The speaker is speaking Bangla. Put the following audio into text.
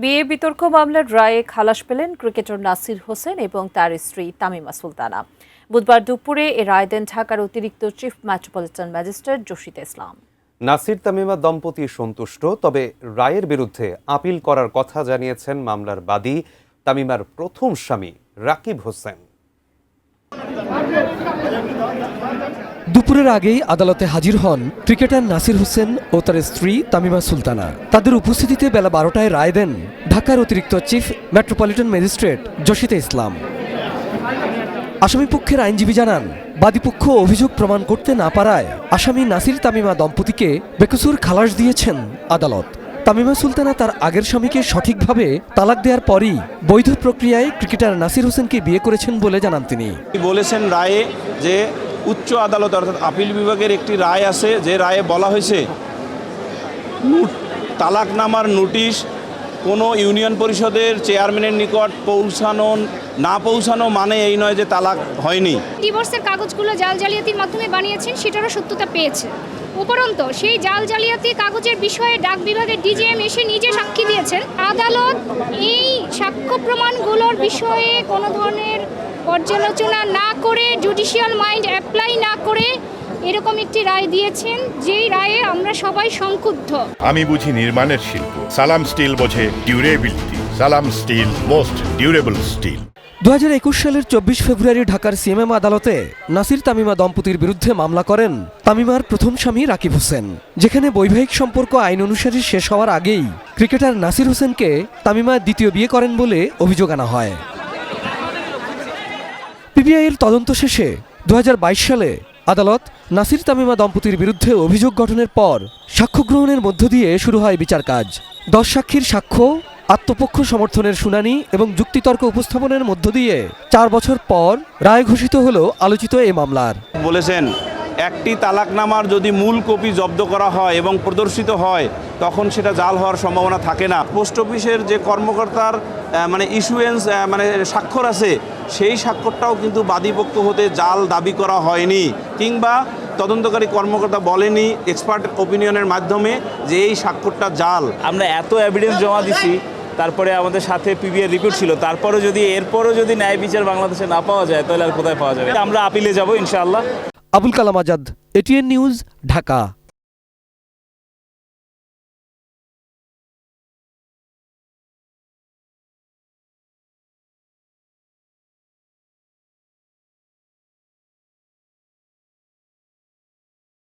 বিয়ে বিতর্ক মামলার রায়ে খালাস পেলেন ক্রিকেটার নাসির হোসেন এবং তার স্ত্রী তামিমা সুলতানা। বুধবার দুপুরে এ রায় দেন ঢাকার অতিরিক্ত চিফ মেট্রোপলিটন ম্যাজিস্ট্রেট জসিতা ইসলাম। নাসির তামিমা দম্পতি সন্তুষ্ট, তবে রায়ের বিরুদ্ধে আপিল করার কথা জানিয়েছেন মামলার বাদী তামিমার প্রথম স্বামী রাকিব হোসেন। দুপুরের আগেই আদালতে হাজির হন ক্রিকেটার নাসির হোসেন ও তার স্ত্রী তামিমা সুলতানা। তাদের উপস্থিতিতে বেলা 12টায় রায় দেন ঢাকার অতিরিক্ত চিফ মেট্রোপলিটন ম্যাজিস্ট্রেট জসিতা ইসলাম। আসামিপক্ষের আইনজীবী জানান, বাদীপক্ষ অভিযোগ প্রমাণ করতে না পারায় আসামি নাসির তামিমা দম্পতিকে বেকসুর খালাস দিয়েছেন আদালত। তামিমা সুলতানা তার আগের স্বামীকে সঠিকভাবে তালাক দেওয়ার পরই বৈধ প্রক্রিয়ায় ক্রিকেটার নাসির হোসেনকে বিয়ে করেছেন বলে জানান তিনি। বলেছেন রায়ে যে উচ্চ আদালত অর্থাৎ আপিল বিভাগের একটি রায় আছে, যে রায়ে বলা হয়েছে তালাকনামার নোটিশ কোনো ইউনিয়ন পরিষদের চেয়ারম্যানের নিকট না পৌঁছানো মানে এই নয় যে তালাক হয়নি। ডিভোর্সের কাগজগুলো জাল জালিয়াতির মাধ্যমে বানিয়েছেন, সেটারও সত্যতা পেয়েছে। উপরন্ত সেই জাল জালিয়াতি কাগজের বিষয়ে ডাক বিভাগের ডিজিএম এসে নিজে সাক্ষী দিয়েছেন। আদালত এই সাক্ষ্য প্রমাণগুলোর বিষয়ে কোনো ধরনের পর্যালোচনা না করে, জুডিশিয়াল মাইন্ড অ্যাপ্লাই না করে এরকম একটি রায় দিয়েছেন, যেই রায়ে আমরা সবাই সংক্ষুব্ধ। আমি বুঝি নির্মাণের শিল্প, সালাম স্টিল বোঝে ডিউরেবিলিটি। সালাম স্টিল, মোস্ট ডিউরেবল স্টিল। 2021 সালের 24 ফেব্রুয়ারি ঢাকার সিএমএম আদালতে নাসির তামিমা দম্পতির বিরুদ্ধে মামলা করেন তামিমার প্রথম স্বামী রাকিব হোসেন, যেখানে বৈবাহিক সম্পর্ক আইন অনুসারে শেষ হওয়ার আগেই ক্রিকেটার নাসির হোসেনকে তামিমা দ্বিতীয় বিয়ে করেন বলে অভিযোগ আনা হয়। পিবিআইয়ের তদন্ত শেষে 2022 সালে আদালত নাসির তামিমা দম্পতির বিরুদ্ধে অভিযোগ গঠনের পর সাক্ষ্য গ্রহণের মধ্য দিয়ে শুরু হয় বিচার কাজ। 10 সাক্ষীর সাক্ষ্য, আত্মপক্ষ সমর্থনের শুনানি এবং যুক্তিতর্ক উপস্থাপনের মধ্য দিয়ে 4 বছর পর রায় ঘোষিত হলো আলোচিত এই মামলার। বলেছেন একটি তালাকনামার যদি মূল কপি জব্দ করা হয় এবং প্রদর্শিত হয়, তখন সেটা জাল হওয়ার সম্ভাবনা থাকে না। পোস্ট অফিসের যে কর্মকর্তার ইস্যুয়েন্স স্বাক্ষর আছে, সেই স্বাক্ষরটাও কিন্তু বাদীপক্ষ হতে জাল দাবি করা হয়নি, কিংবা তদন্তকারী কর্মকর্তা বলেনি এক্সপার্ট ওপিনিয়নের মাধ্যমে যে এই স্বাক্ষরটা জাল। আমরা এত এভিডেন্স জমা দিছি, তারপরে আমাদের সাথে পিবিআই রিপোর্ট ছিল, এরপরও যদি ন্যায় বিচার বাংলাদেশে না পাওয়া যায়, তাহলে আর কোথায় পাওয়া যাবে? আমরা আপিলে যাব ইনশাআল্লাহ। Abul Kalam Azad, ATN news, Dhaka.